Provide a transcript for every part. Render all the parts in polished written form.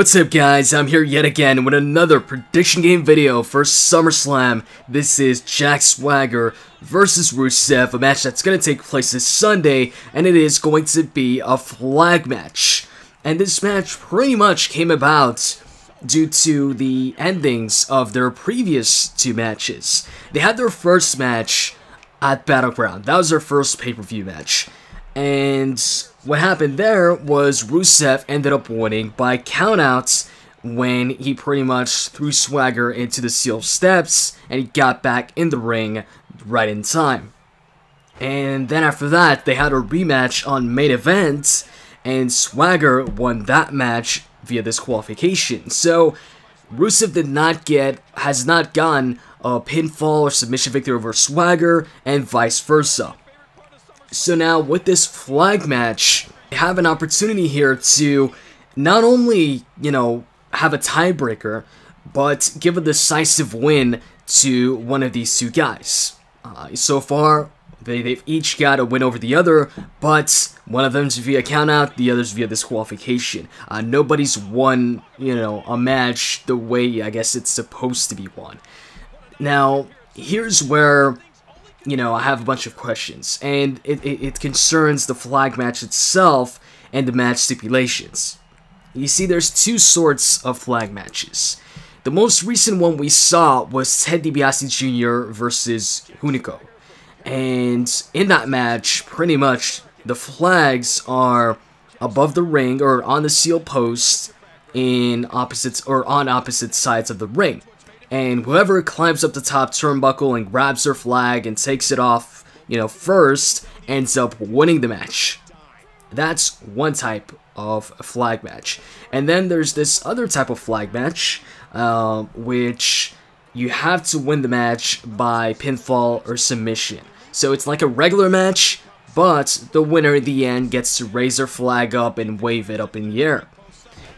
What's up guys, I'm here yet again with another prediction game video for SummerSlam. This is Jack Swagger versus Rusev, a match that's going to take place this Sunday, and it is going to be a flag match. And this match pretty much came about due to the endings of their previous two matches. They had their first match at Battleground. That was their first pay-per-view match. And what happened there was Rusev ended up winning by countouts when he pretty much threw Swagger into the steel steps and he got back in the ring right in time. And then after that, they had a rematch on main event, and Swagger won that match via disqualification. So Rusev has not gotten a pinfall or submission victory over Swagger, and vice versa. So now, with this flag match, they have an opportunity here to not only, have a tiebreaker, but give a decisive win to one of these two guys. So far, they've each got a win over the other, but one of them's via countout, the other's via disqualification. Nobody's won, a match the way, I guess, it's supposed to be won. Now, here's where I have a bunch of questions, and it concerns the flag match itself and the match stipulations. You see, there's two sorts of flag matches. The most recent one we saw was Ted DiBiase Jr. versus Hunico. And in that match, pretty much, the flags are above the ring, or on the steel post, on opposite sides of the ring. And whoever climbs up the top turnbuckle and grabs their flag and takes it off, first, ends up winning the match. That's one type of flag match. And then there's this other type of flag match, which you have to win the match by pinfall or submission. So it's like a regular match, but the winner in the end gets to raise their flag up and wave it up in the air.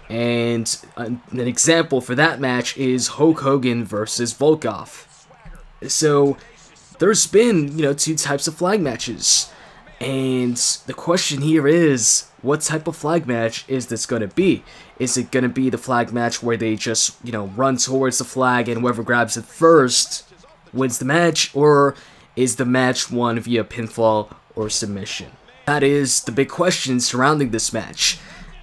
And an example for that match is Hulk Hogan versus Volkov. So there's been, two types of flag matches. And the question here is, what type of flag match is this going to be? Is it going to be the flag match where they just, run towards the flag and whoever grabs it first wins the match? Or is the match won via pinfall or submission? That is the big question surrounding this match.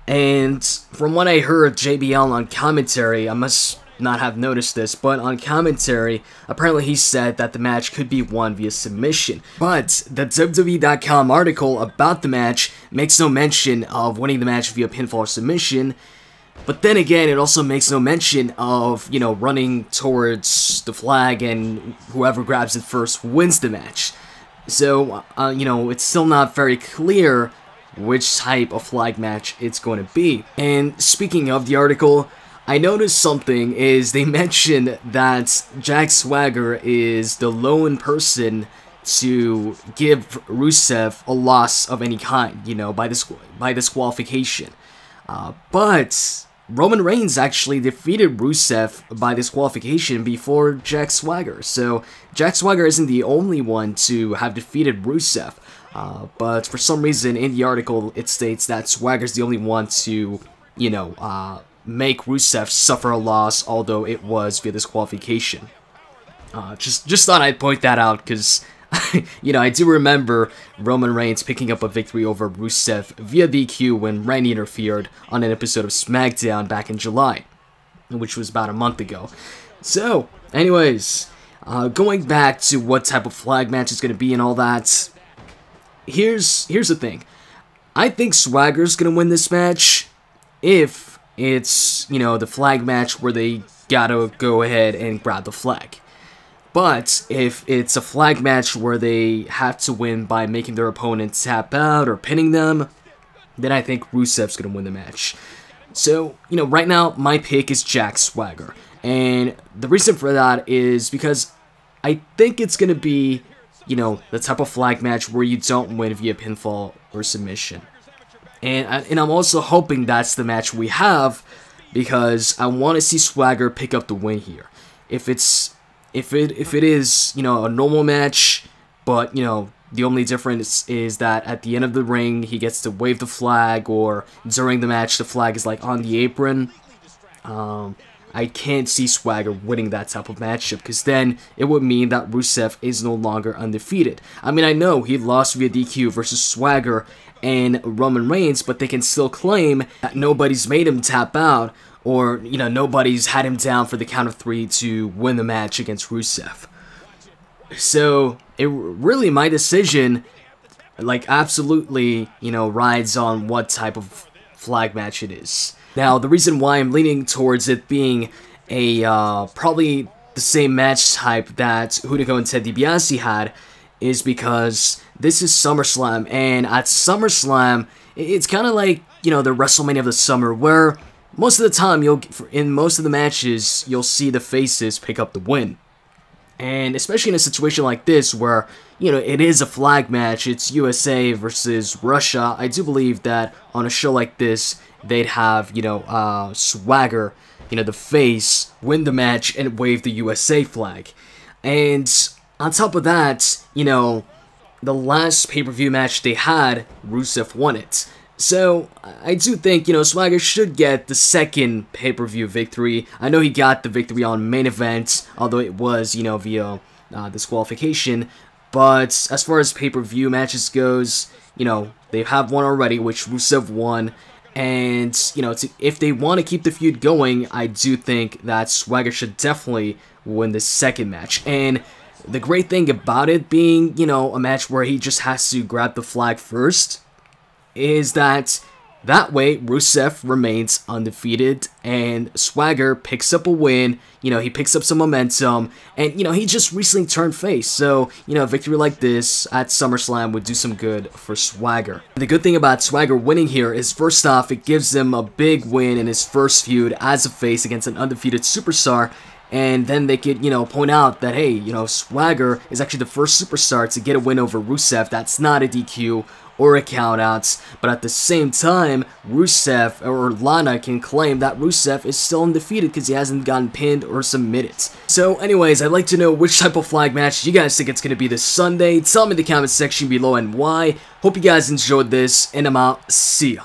And from what I heard JBL on commentary, I must not have noticed this, but on commentary, apparently he said that the match could be won via submission. But the WWE.com article about the match makes no mention of winning the match via pinfall or submission. But then again, it also makes no mention of, running towards the flag and whoever grabs it first wins the match. So, it's still not very clear which type of flag match it's going to be. And speaking of the article, I noticed something is they mentioned that Jack Swagger is the lone person to give Rusev a loss of any kind, by disqualification. But Roman Reigns actually defeated Rusev by disqualification before Jack Swagger. So Jack Swagger isn't the only one to have defeated Rusev. But for some reason in the article it states that Swagger's the only one to, make Rusev suffer a loss, although it was via disqualification. Just thought I'd point that out, because, I do remember Roman Reigns picking up a victory over Rusev via DQ when Randy interfered on an episode of SmackDown back in July, which was about a month ago. So, anyways, going back to what type of flag match is going to be and all that, here's the thing. I think Swagger's going to win this match if it's, the flag match where they gotta go ahead and grab the flag. But if it's a flag match where they have to win by making their opponent tap out or pinning them, then I think Rusev's going to win the match. So, right now, my pick is Jack Swagger. And the reason for that is because I think it's going to be, the type of flag match where you don't win via pinfall or submission. And I'm also hoping that's the match we have, because I want to see Swagger pick up the win here. If it is, a normal match, but, the only difference is that at the end of the ring, he gets to wave the flag, or during the match, the flag is, like, on the apron. I can't see Swagger winning that type of matchup, because then it would mean that Rusev is no longer undefeated. I mean, I know he lost via DQ versus Swagger and Roman Reigns, but they can still claim that nobody's made him tap out, or, you know, nobody's had him down for the count of 3 to win the match against Rusev. So, really, my decision, like, absolutely, you know, rides on what type of flag match it is. Now, the reason why I'm leaning towards it being a, probably the same match type that Hunico and Ted DiBiase had is because this is SummerSlam, and at SummerSlam, it's kind of like, you know, the WrestleMania of the summer, where most of the time, in most of the matches, you'll see the faces pick up the win. And especially in a situation like this where, you know, it is a flag match, it's USA versus Russia, I do believe that on a show like this, they'd have, you know, Swagger, you know, the face, win the match and wave the USA flag. And on top of that, you know, the last pay-per-view match they had, Rusev won it. So, I do think, you know, Swagger should get the second pay-per-view victory. I know he got the victory on main event, although it was, you know, via disqualification. But as far as pay-per-view matches goes, you know, they have one already, which Rusev won. And, you know, if they want to keep the feud going, I do think that Swagger should definitely win the second match. And the great thing about it being, you know, a match where he just has to grab the flag first is that way Rusev remains undefeated and Swagger picks up a win. You know, he picks up some momentum, and, you know, he just recently turned face, so, you know, a victory like this at SummerSlam would do some good for Swagger. The good thing about Swagger winning here is, first off, it gives him a big win in his first feud as a face against an undefeated superstar, and then they could, you know, point out that, hey, you know, Swagger is actually the first superstar to get a win over Rusev. That's not a DQ or a countouts, but at the same time, Rusev or Lana can claim that Rusev is still undefeated because he hasn't gotten pinned or submitted. So anyways, I'd like to know which type of flag match you guys think it's going to be this Sunday. Tell me in the comment section below and why. Hope you guys enjoyed this, and I'm out. See ya.